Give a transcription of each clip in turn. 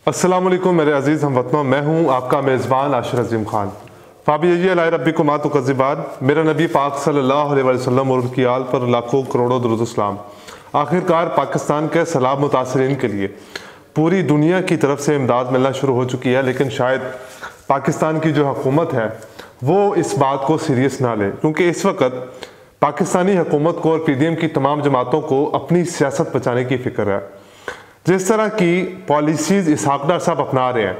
अस्सलाम वालेकुम मेरे अजीज़ हमवतनों, मैं हूँ आपका मेज़बान आशिर अज़ीम खान। फ़ाबियजी अला रब्बी को मातु कज़िबाद। मेरा नबी पाक सल्लल्लाहु अलैहि वसल्लम और उनकी आल पर लाखों करोड़ों दुरूद सलाम। आखिरकार पाकिस्तान के सैलाब मुतासरीन के लिए पूरी दुनिया की तरफ से इमदाद मिलना शुरू हो चुकी है, लेकिन शायद पाकिस्तान की जो हुकूमत है वो इस बात को सीरियस ना ले, क्योंकि इस वक्त पाकिस्तानी हुकूमत को और PDM की तमाम जमातों को अपनी सियासत बचाने की फ़िक्र है। जिस तरह की पॉलिसीज़ इसहाक डार साहब अपना रहे हैं,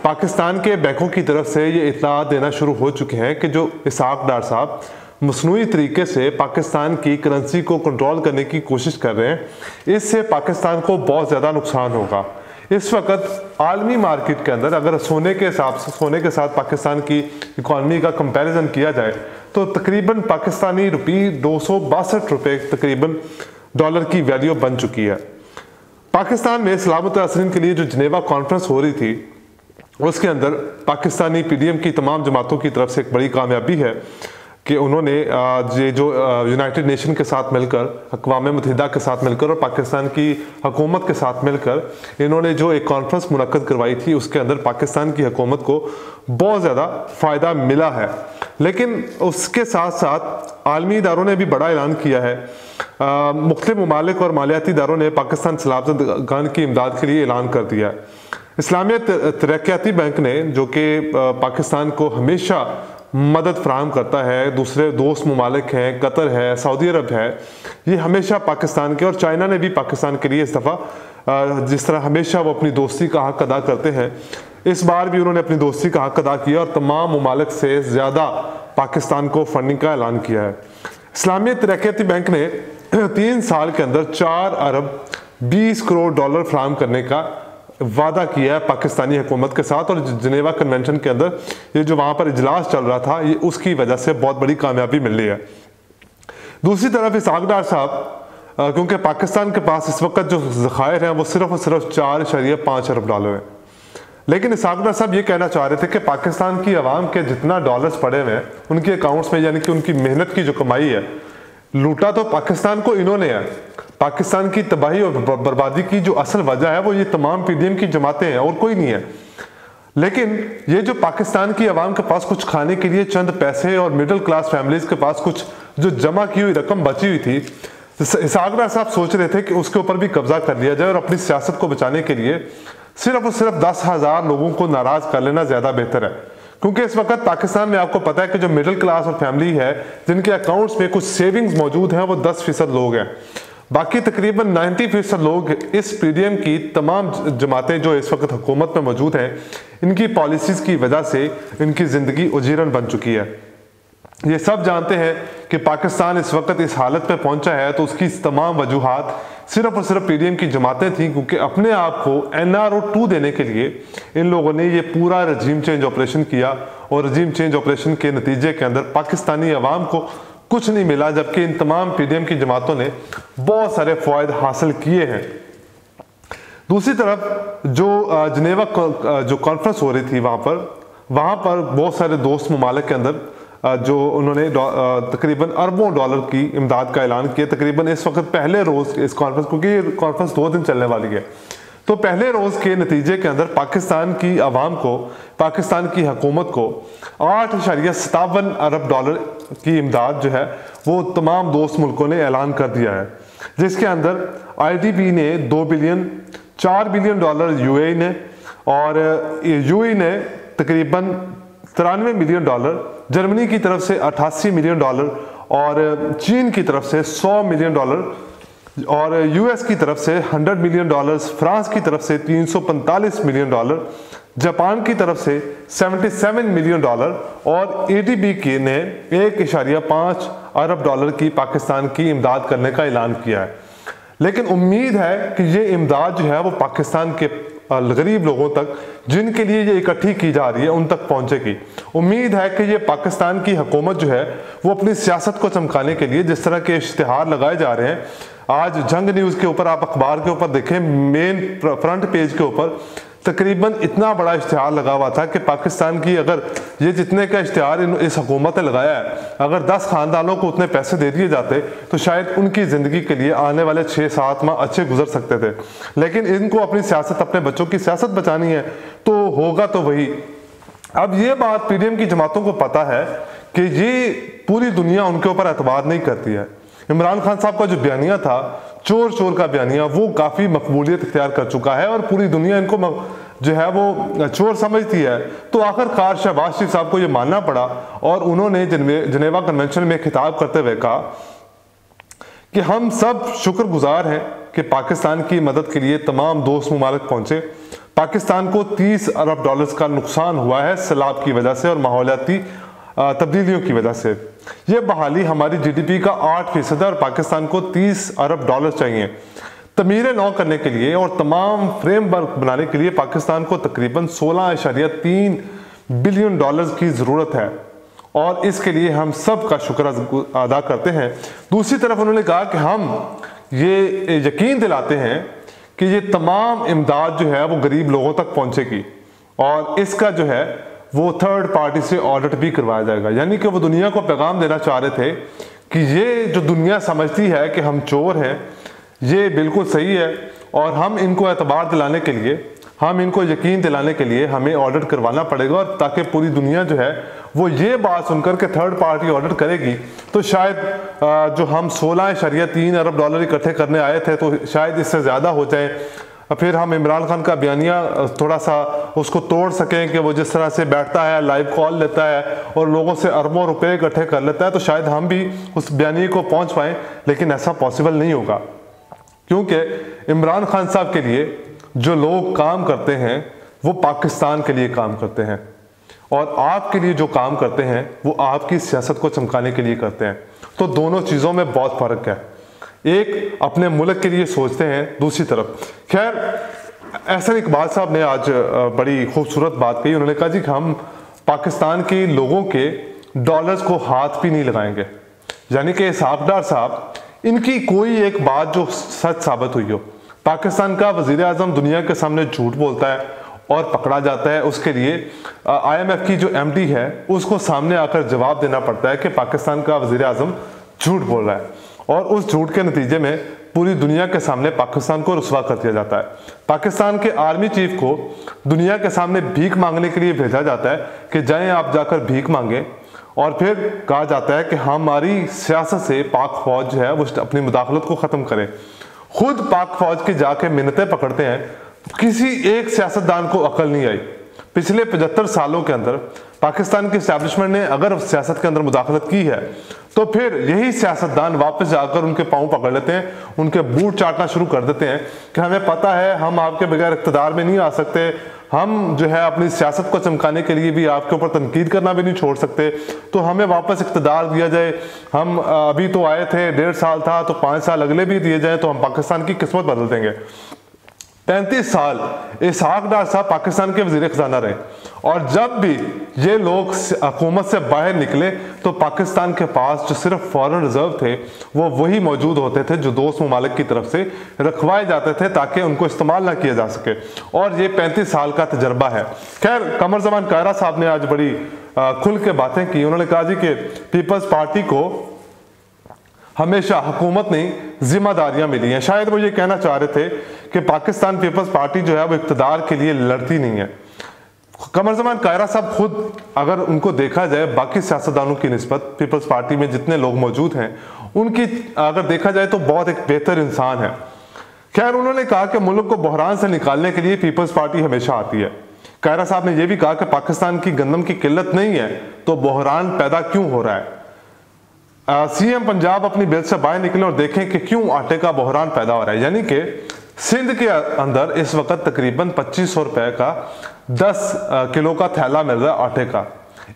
पाकिस्तान के बैंकों की तरफ से ये इत्तला देना शुरू हो चुके हैं कि जो इसहाक डार साहब मसनूई तरीके से पाकिस्तान की करेंसी को कंट्रोल करने की कोशिश कर रहे हैं, इससे पाकिस्तान को बहुत ज़्यादा नुकसान होगा। इस वक्त आलमी मार्केट के अंदर अगर सोने के साथ पाकिस्तान की इकॉनमी का कंपैरिजन किया जाए तो तकरीबन पाकिस्तानी रुपये 262 रुपये तकरीबन डॉलर की वैल्यू बन चुकी है। पाकिस्तान में सलामत मुतासरीन के लिए जो जिनेवा कॉन्फ्रेंस हो रही थी, उसके अंदर पाकिस्तानी PDM की तमाम जमातों की तरफ से एक बड़ी कामयाबी है कि उन्होंने ये जो यूनाइटेड नेशन के साथ मिलकर, अक़वाम मुत्तहिदा के साथ मिलकर और पाकिस्तान की हुकूमत के साथ मिलकर इन्होंने जो एक कॉन्फ्रेंस मुनक्कद करवाई थी, उसके अंदर पाकिस्तान की हुकूमत को बहुत ज़्यादा फ़ायदा मिला है। लेकिन उसके साथ साथ आलमी इदारों ने भी बड़ा ऐलान किया है। मुख्तलिफ ममालिक और मालियाती इदारों ने पाकिस्तान सलामतगान की इमदाद के लिए ऐलान कर दिया है। इस्लामी तरक्याती बैंक ने, जो कि पाकिस्तान को हमेशा मदद फराहम करता है, दूसरे दोस्त ममालिक हैं, कतर है, सऊदी अरब है, ये हमेशा पाकिस्तान के, और चाइना ने भी पाकिस्तान के लिए इस दफ़ा जिस तरह हमेशा वो अपनी दोस्ती का हक अदा करते हैं, इस बार भी उन्होंने अपनी दोस्ती का हक अदा किया और तमाम ममालिक से ज़्यादा पाकिस्तान को फंडिंग का ऐलान किया है। इस्लामी तरक्याती बैंक ने 3 साल के अंदर 4 अरब 20 करोड़ डॉलर फराहम करने का वादा किया है पाकिस्तानी हुकूमत के साथ, और जिनेवा कन्वेंशन के अंदर ये जो वहाँ पर इजलास चल रहा था, ये उसकी वजह से बहुत बड़ी कामयाबी मिल रही है। दूसरी तरफ इसहाक डार साहब, क्योंकि पाकिस्तान के पास इस वक्त जो ज़खायर हैं वो सिर्फ और सिर्फ 4.5 अरब डॉलर हैं, लेकिन इसहाक डार साहब ये कहना चाह रहे थे कि पाकिस्तान की आवाम के जितना डॉलर्स पड़े हुए हैं उनके अकाउंट्स में, यानी कि उनकी मेहनत की जो कमाई है, लूटा तो पाकिस्तान को इन्होंने है। पाकिस्तान की तबाही और बर्बादी की जो असल वजह है वो ये तमाम PDM की जमातें हैं और कोई नहीं है। लेकिन ये जो पाकिस्तान की आवाम के पास कुछ खाने के लिए चंद पैसे और मिडिल क्लास फैमिलीज के पास कुछ जो जमा की हुई रकम बची हुई थी, इसहाक डार साहब सोच रहे थे कि उसके ऊपर भी कब्जा कर लिया जाए और अपनी सियासत को बचाने के लिए सिर्फ और सिर्फ 10,000 लोगों को नाराज कर लेना ज्यादा बेहतर है। क्योंकि इस वक्त पाकिस्तान में आपको पता है कि जो मिडिल क्लास और फैमिली है जिनके अकाउंट्स में कुछ सेविंग्स मौजूद हैं वो 10% लोग हैं। बाकी तकरीबन 90% लोग इस PDM की तमाम जमातें जो इस वक्त हुकूमत में मौजूद हैं, इनकी पॉलिसीज़ की वजह से इनकी ज़िंदगी उजीरन बन चुकी है। ये सब जानते हैं कि पाकिस्तान इस वक्त इस हालत पे पहुंचा है तो उसकी तमाम वजूहात सिर्फ और सिर्फ PDM की जमातें थी, क्योंकि अपने आप को NRO 2 देने के लिए इन लोगों ने ये पूरा रजीम चेंज ऑपरेशन किया, और रजीम चेंज ऑपरेशन के नतीजे के अंदर पाकिस्तानी अवाम को कुछ नहीं मिला, जबकि इन तमाम PDM की जमातों ने बहुत सारे फ़ायद हासिल किए हैं। दूसरी तरफ जो जिनेवा जो कॉन्फ्रेंस हो रही थी, वहाँ पर बहुत सारे दोस्त ममालिक के अंदर जो उन्होंने तकरीबन अरबों डॉलर की इमदाद का ऐलान किया। तकरीबन इस वक्त पहले रोज़ इस कॉन्फ्रेंस, क्योंकि ये कॉन्फ्रेंस 2 दिन चलने वाली है, तो पहले रोज़ के नतीजे के अंदर पाकिस्तान की आवाम को, पाकिस्तान की हुकूमत को 8.57 अरब डॉलर की इमदाद जो है वो तमाम दोस्त मुल्कों ने ऐलान कर दिया है, जिसके अंदर IDB ने 2 बिलियन, 4 बिलियन डॉलर UAE ने, और UAE ने तकरीबन 93 मिलियन डॉलर, जर्मनी की तरफ से 88 मिलियन डॉलर, और चीन की तरफ से 100 मिलियन डॉलर, और US की तरफ से 100 मिलियन डॉलर, फ्रांस की तरफ से 345 मिलियन डॉलर, जापान की तरफ से 77 मिलियन डॉलर, और ADB की ने 1.5 अरब डॉलर की पाकिस्तान की इमदाद करने का ऐलान किया है। लेकिन उम्मीद है कि ये इमदाद जो है वो पाकिस्तान के गरीब लोगों तक, जिनके लिए ये इकट्ठी की जा रही है, उन तक पहुंचेगी। उम्मीद है कि ये पाकिस्तान की हुकूमत जो है वो अपनी सियासत को चमकाने के लिए जिस तरह के इश्तिहार लगाए जा रहे हैं, आज जंग न्यूज़ के ऊपर, आप अखबार के ऊपर देखें, मेन फ्रंट पेज के ऊपर तकरीबन इतना बड़ा इश्तिहार लगा हुआ था कि पाकिस्तान की, अगर ये जितने का इश्तिहार इस हुकूमत ने लगाया है, अगर 10 खानदानों को उतने पैसे दे दिए जाते तो शायद उनकी ज़िंदगी के लिए आने वाले 6-7 माह अच्छे गुजर सकते थे। लेकिन इनको अपनी सियासत, अपने बच्चों की सियासत बचानी है तो होगा तो वही। अब ये बात पीडीएम की जमातों को पता है कि ये पूरी दुनिया उनके ऊपर एतबार नहीं करती है। इमरान खान साहब का जो बयानिया था, चोर का बयानिया, वो काफ़ी मकबूलियत इख्तियार कर चुका है और पूरी दुनिया इनको जो है वो चोर समझती है। तो आखिरकार शहबाज शरीफ साहब को ये मानना पड़ा और उन्होंने जनेवा कन्वेंशन में खिताब करते हुए कहा कि हम सब शुक्रगुजार हैं कि पाकिस्तान की मदद के लिए तमाम दोस्त मुमालिक पहुंचे। पाकिस्तान को 30 अरब डॉलर्स का नुकसान हुआ है सैलाब की वजह से और माहौलियाती तब्दीलियों की वजह से। यह बहाली हमारी जीडीपी का 8% है और पाकिस्तान को 30 अरब डॉलर चाहिए तमीरें नौ करने के लिए और तमाम फ्रेमवर्क बनाने के लिए। पाकिस्तान को तकरीबन 16.3 बिलियन डॉलर्स की ज़रूरत है और इसके लिए हम सब का शुक्र अदा करते हैं। दूसरी तरफ उन्होंने कहा कि हम ये यकीन दिलाते हैं कि ये तमाम इमदाद जो है वो गरीब लोगों तक पहुंचेगी और इसका जो है वो थर्ड पार्टी से ऑडिट भी करवाया जाएगा। यानी कि वो दुनिया को पैगाम देना चाह रहे थे कि ये जो दुनिया समझती है कि हम चोर हैं, ये बिल्कुल सही है और हम इनको एतबार दिलाने के लिए, हम इनको यकीन दिलाने के लिए हमें ऑडिट करवाना पड़ेगा और ताकि पूरी दुनिया जो है वो ये बात सुनकर के थर्ड पार्टी ऑडिट करेगी तो शायद जो हम 16.3 अरब डॉलर इकट्ठे करने आए थे तो शायद इससे ज़्यादा हो जाए। फिर हम इमरान खान का बयानिया थोड़ा सा उसको तोड़ सकें कि वो जिस तरह से बैठता है, लाइव कॉल लेता है और लोगों से अरबों रुपए इकट्ठे कर लेता है, तो शायद हम भी उस बयानिए को पहुंच पाएँ। लेकिन ऐसा पॉसिबल नहीं होगा क्योंकि इमरान खान साहब के लिए जो लोग काम करते हैं वो पाकिस्तान के लिए काम करते हैं और आपके लिए जो काम करते हैं वो आपकी सियासत को चमकाने के लिए करते हैं। तो दोनों चीज़ों में बहुत फ़र्क है। एक अपने मुल्क के लिए सोचते हैं, दूसरी तरफ खैर एहसन इकबाल साहब ने आज बड़ी खूबसूरत बात कही। उन्होंने कहा जी कि हम पाकिस्तान के लोगों के डॉलर्स को हाथ भी नहीं लगाएंगे। यानी कि इसहाक डार साहब, इनकी कोई एक बात जो सच साबित हुई हो, पाकिस्तान का वज़ीर आज़म दुनिया के सामने झूठ बोलता है और पकड़ा जाता है, उसके लिए IMF की जो MD है उसको सामने आकर जवाब देना पड़ता है कि पाकिस्तान का वज़ीर आज़म झूठ बोल रहा है और उस झूठ के नतीजे में पूरी दुनिया के सामने पाकिस्तान को रुस्वा कर दिया जाता है। पाकिस्तान के आर्मी चीफ को दुनिया के सामने भीख मांगने के लिए भेजा जाता है कि जाएं आप जाकर भीख मांगें और फिर कहा जाता है कि हमारी सियासत से पाक फौज जो है वो अपनी मुदाखलत को ख़त्म करे। खुद पाक फौज के जाके मिन्नतें पकड़ते हैं, किसी एक सियासतदान को अकल नहीं आई। पिछले 75 सालों के अंदर पाकिस्तान की इस्टेब्लिशमेंट ने अगर सियासत के अंदर मुदाखलत की है तो फिर यही सियासतदान वापस जाकर उनके पाँव पकड़ लेते हैं, उनके बूट चाटना शुरू कर देते हैं कि हमें पता है हम आपके बगैर इक़्तिदार में नहीं आ सकते, हम जो है अपनी सियासत को चमकाने के लिए भी आपके ऊपर तनकीद करना भी नहीं छोड़ सकते, तो हमें वापस इक़्तिदार दिया जाए। हम अभी तो आए थे 1.5 साल था तो 5 साल अगले भी दिए जाए तो हम पाकिस्तान की किस्मत बदल देंगे। 35 साल इसहाक डार साहब पाकिस्तान के वज़ीर ख़ज़ाना रहे और जब भी ये लोग हुकूमत से बाहर निकले तो पाकिस्तान के पास जो सिर्फ फॉरेन रिजर्व थे वो वही मौजूद होते थे जो दोस्त ममालिक की तरफ से रखवाए जाते थे ताकि उनको इस्तेमाल ना किया जा सके। और ये 35 साल का तजर्बा है। खैर कमर ज़मान कायरा साहब ने आज बड़ी खुल के बातें की। उन्होंने कहा जी कि पीपल्स पार्टी को हमेशा हुकूमत नहीं जिम्मेदारियां मिली हैं। शायद वो ये कहना चाह रहे थे कि पाकिस्तान पीपल्स पार्टी जो है वो इक़्तिदार के लिए लड़ती नहीं है। कमर ज़मान कायरा साहब खुद अगर उनको देखा जाए बाकी सियासतदानों की निस्बत पीपल्स पार्टी में जितने लोग मौजूद हैं उनकी अगर देखा जाए तो बहुत एक बेहतर इंसान है। खैर उन्होंने कहा कि मुल्क को बहरान से निकालने के लिए पीपल्स पार्टी हमेशा आती है। कायरा साहब ने यह भी कहा कि पाकिस्तान की गंदम की किल्लत नहीं है तो बहरान पैदा क्यों हो रहा है। CM पंजाब अपनी बेल्ट से बाहर निकले और देखें कि क्यों आटे का बहरान पैदा हो रहा है। यानी कि सिंध के अंदर इस वक्त तकरीबन 2500 रुपए का 10 किलो का थैला मिल रहा है आटे का,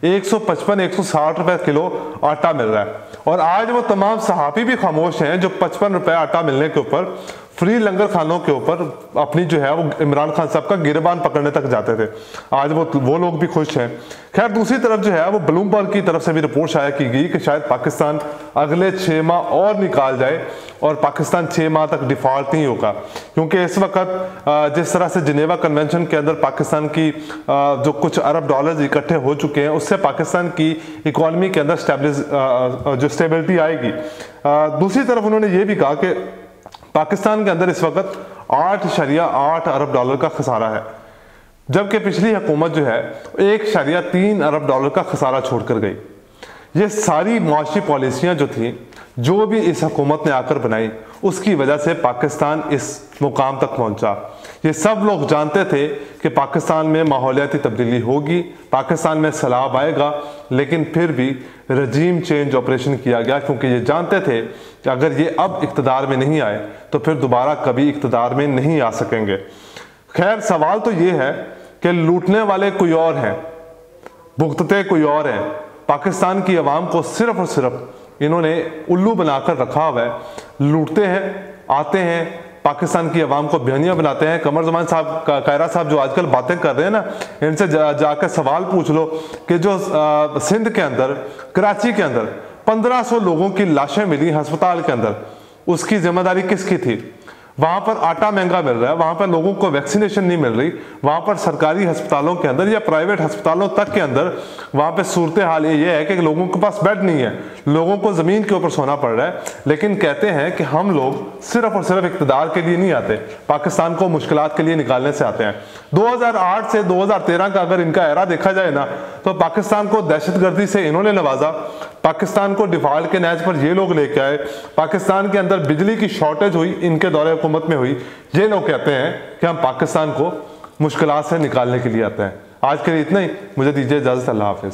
155-160 रुपए किलो आटा मिल रहा है। और आज वो तमाम सहाफ़ी भी खामोश हैं जो 55 रुपए आटा मिलने के ऊपर फ्री लंगर खानों के ऊपर अपनी जो है वो इमरान खान साहब का गिरबान पकड़ने तक जाते थे। आज वो लोग भी खुश हैं। खैर दूसरी तरफ जो है वो ब्लूमबर्ग की तरफ से भी रिपोर्ट शाया की गई कि शायद पाकिस्तान अगले 6 माह और निकाल जाए और पाकिस्तान 6 माह तक डिफॉल्ट नहीं होगा, क्योंकि इस वक्त जिस तरह से जिनेवा कन्वेंशन के अंदर पाकिस्तान की जो कुछ अरब डॉलर्स इकट्ठे हो चुके हैं उससे पाकिस्तान की इकोनॉमी के अंदर जो स्टेबिलिटी आएगी। दूसरी तरफ उन्होंने ये भी कहा कि पाकिस्तान के अंदर इस वक्त 8.8 अरब डॉलर का खसारा है, जबकि पिछली हुकूमत जो है 1.3 अरब डॉलर का खसारा छोड़कर गई। ये सारी मुआशी पॉलिसियां जो थी, जो भी इस हुकूमत ने आकर बनाई, उसकी वजह से पाकिस्तान इस मुकाम तक पहुंचा। ये सब लोग जानते थे कि पाकिस्तान में माहौलियाती तब्दीली होगी, पाकिस्तान में सैलाब आएगा, लेकिन फिर भी रजीम चेंज ऑपरेशन किया गया, क्योंकि ये जानते थे कि अगर ये अब इक़्तिदार में नहीं आए तो फिर दोबारा कभी इक़्तिदार में नहीं आ सकेंगे। खैर सवाल तो ये है कि लूटने वाले कोई और हैं, भुगतते कोई और हैं। पाकिस्तान की आवाम को सिर्फ और सिर्फ इन्होंने उल्लू बनाकर रखा हुआ है, लूटते हैं, आते हैं, पाकिस्तान की आवाम को बहनिया बनाते हैं। कमर जमान साहब, कायरा साहब जो आजकल बातें कर रहे हैं ना, इनसे जाकर सवाल पूछ लो कि जो सिंध के अंदर, कराची के अंदर 1500 लोगों की लाशें मिली अस्पताल के अंदर, उसकी जिम्मेदारी किसकी थी? वहां पर आटा महंगा मिल रहा है, वहां पर लोगों को वैक्सीनेशन नहीं मिल रही, वहां पर सरकारी अस्पतालों के अंदर या प्राइवेट अस्पतालों तक के अंदर वहां पे सूरत हाल ये है कि लोगों के पास बेड नहीं है, लोगों को जमीन के ऊपर सोना पड़ रहा है। लेकिन कहते हैं कि हम लोग सिर्फ और सिर्फ इक़्तिदार के लिए नहीं आते, पाकिस्तान को मुश्किलात के लिए निकालने से आते हैं। 2008 से 2013 का अगर इनका एरा देखा जाए ना, तो पाकिस्तान को दहशतगर्दी से इन्होंने नवाजा, पाकिस्तान को डिफॉल्ट के नैज पर ये लोग लेके आए, पाकिस्तान के अंदर बिजली की शॉर्टेज हुई, इनके दौरे हुकूमत में हुई। ये लोग कहते हैं कि हम पाकिस्तान को मुश्किलात से निकालने के लिए आते हैं। आज के लिए इतना ही, मुझे दीजिए इजाजत, अल्लाह हाफिज।